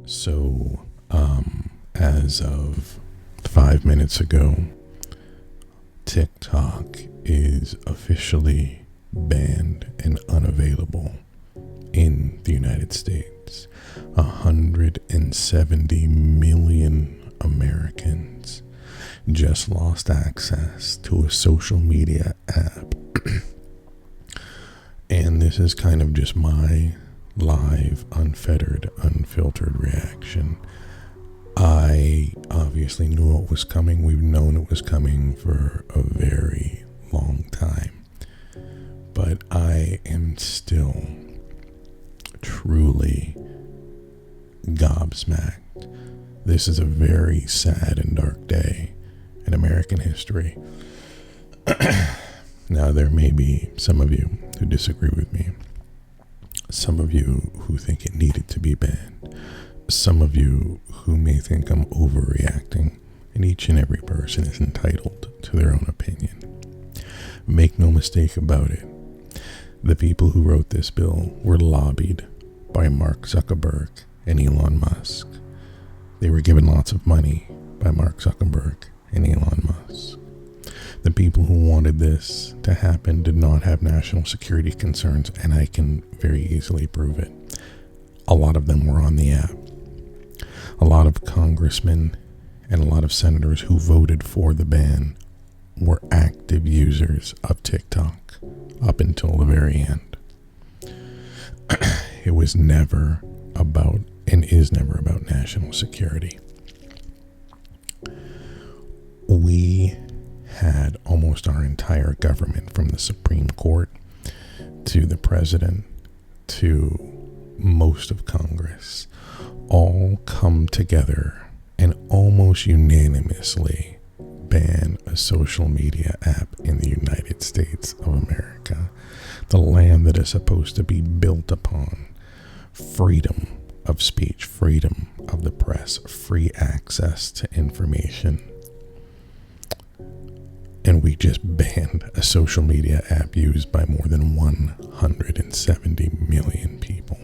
So, as of 5 minutes ago, TikTok is officially banned and unavailable in the United States. 170 million Americans just lost access to a social media app. And this is kind of just my live, unfettered, unfiltered reaction. I obviously knew it was coming. We've known it was coming for a very long time. But I am still truly gobsmacked. This is a very sad and dark day in American history. Now, there may be some of you who disagree with me. Some of you who think it needed to be banned. Some of you who may think I'm overreacting, and each and every person is entitled to their own opinion. Make no mistake about it. The people who wrote this bill were lobbied by Mark Zuckerberg and Elon Musk. They were given lots of money by Mark Zuckerberg and Elon Musk. The people who wanted this to happen did not have national security concerns, and I can very easily prove it. A lot of them were on the app. A lot of congressmen and a lot of senators who voted for the ban were active users of TikTok up until the very end. It was never about, and is never about, national security. We had almost our entire government, from the Supreme Court to the president to most of Congress, all come together and almost unanimously ban a social media app in the United States of America, the land that is supposed to be built upon freedom of speech, freedom of the press, free access to information. And we just banned a social media app used by more than 170 million people.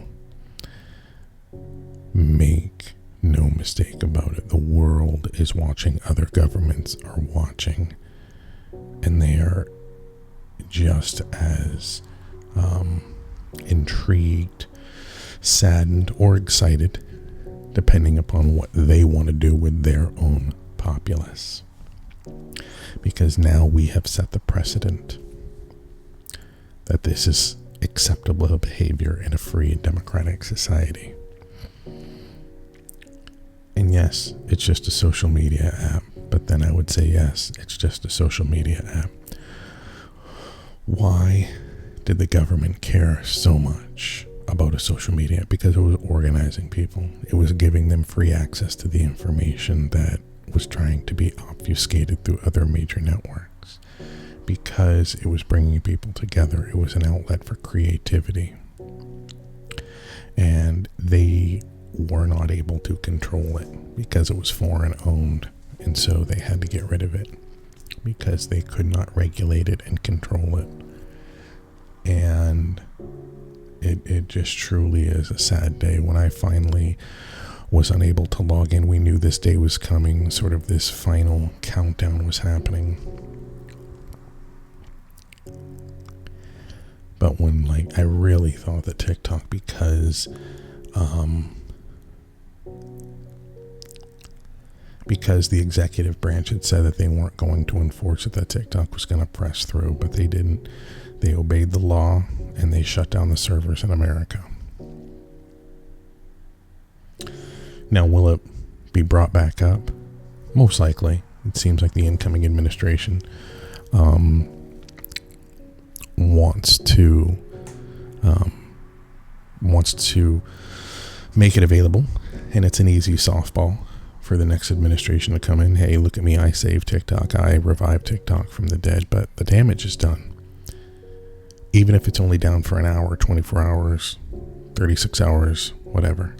Make no mistake about it. The world is watching. Other governments are watching. And they are just as intrigued, saddened, or excited, depending upon what they want to do with their own populace. Because now we have set the precedent that this is acceptable behavior in a free and democratic society. And yes, it's just a social media app, but then I would say yes, it's just a social media app. Why did the government care so much about a social media? Because it was organizing people. It was giving them free access to the information that was trying to be obfuscated through other major networks. Because it was bringing people together. It was an outlet for creativity. And they were not able to control it because it was foreign owned. And so they had to get rid of it because they could not regulate it and control it. And it just truly is a sad day. When I finally was unable to log in, we knew this day was coming. Sort of this final countdown was happening. But when, I really thought that TikTok, because the executive branch had said that they weren't going to enforce it, that TikTok was going to press through, but they didn't. They obeyed the law and they shut down the servers in America. Now, will it be brought back up? Most likely. It seems like the incoming administration wants to make it available, and it's an easy softball for the next administration to come in. Hey, look at me, I saved TikTok, I revived TikTok from the dead, but the damage is done. Even if it's only down for an hour, 24 hours, 36 hours, whatever.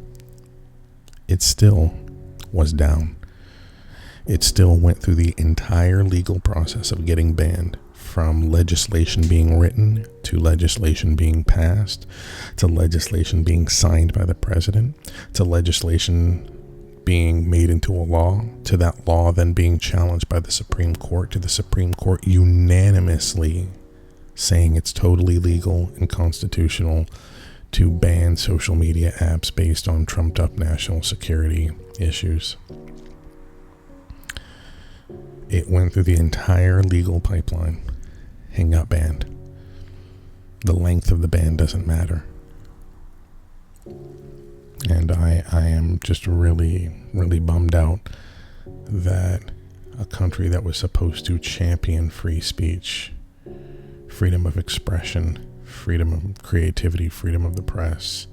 It still was down. It still went through the entire legal process of getting banned from legislation being written to legislation being passed to legislation being signed by the president to legislation being made into a law to that law then being challenged by the Supreme Court to the Supreme Court unanimously saying it's totally legal and constitutional to ban social media apps based on trumped up national security issues. It went through the entire legal pipeline and got banned. The length of the ban doesn't matter. And I am just really, really bummed out that a country that was supposed to champion free speech, freedom of expression, freedom of creativity, freedom of the press,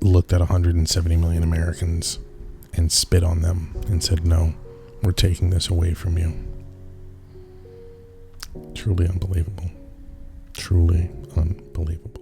looked at 170 million Americans and spit on them and said, no, we're taking this away from you. Truly unbelievable. Truly unbelievable.